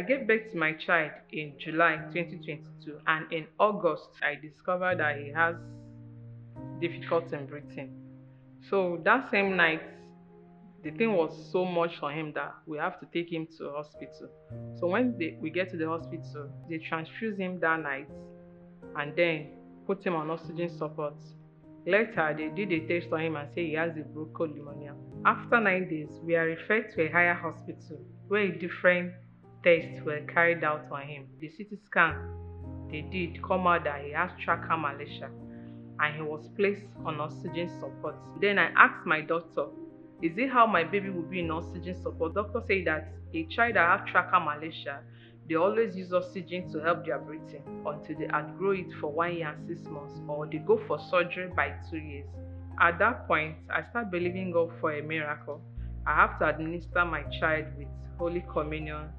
gave birth to my child in July 2022, and in August, I discovered that he has difficulty in breathing. So that same night, the thing was so much for him that we have to take him to hospital. So when we get to the hospital, they transfuse him that night and then put him on oxygen support. Later, they did a test on him and say he has a bronchial pneumonia. After 9 days, we are referred to a higher hospital where different tests were carried out on him. The CT scan they did come out that he has tracheal malacia and he was placed on oxygen support. Then I asked my doctor, is it how my baby will be in oxygen support? Doctor said that a child that have tracheal malacia, they always use oxygen to help their breathing until they outgrow it for 1 year and 6 months, or they go for surgery by 2 years. At that point, I start believing God for a miracle. I have to administer my child with Holy Communion,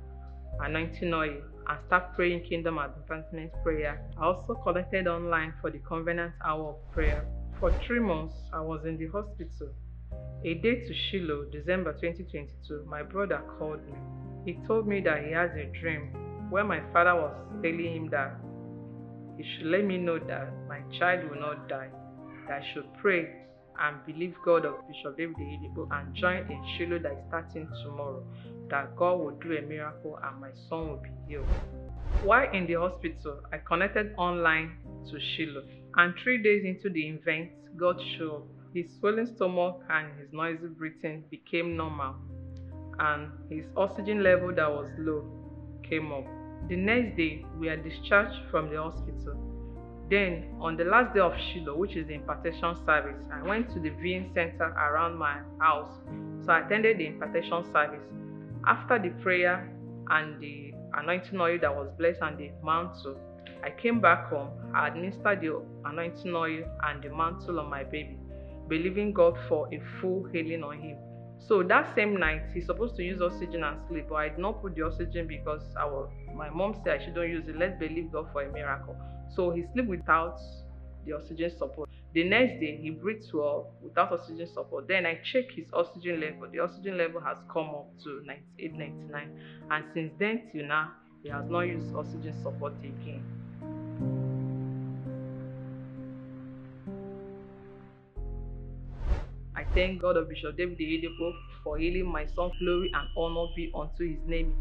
anointing oil, and start praying Kingdom Advancement prayer. I also connected online for the Covenant Hour of Prayer. For 3 months, I was in the hospital. A day to Shiloh, December 2022, my brother called me. He told me that he has a dream where my father was telling him that he should let me know that my child will not die, that I should pray and believe God of Bishop David Oyedepo and join in Shiloh that is starting tomorrow, that God will do a miracle and my son will be healed. While in the hospital, I connected online to Shiloh, and 3 days into the event, God showed up. His swollen stomach and his noisy breathing became normal, and his oxygen level that was low came up. The next day, we are discharged from the hospital. Then, on the last day of Shiloh, which is the impartation service, I went to the viewing center around my house. So I attended the impartation service. After the prayer and the anointing oil that was blessed and the mantle, I came back home. I administered the anointing oil and the mantle on my baby, believing God for a full healing on him. So that same night, he's supposed to use oxygen and sleep, but I did not put the oxygen because my mom said I shouldn't use it. Let's believe God for a miracle. So he slept without the oxygen support. The next day, he breathed well without oxygen support. Then I checked his oxygen level. The oxygen level has come up to 98, 99. And since then till now, he has not used oxygen support again. I thank God of Bishop David Oyedepo for healing my son. Glory and honor be unto his name.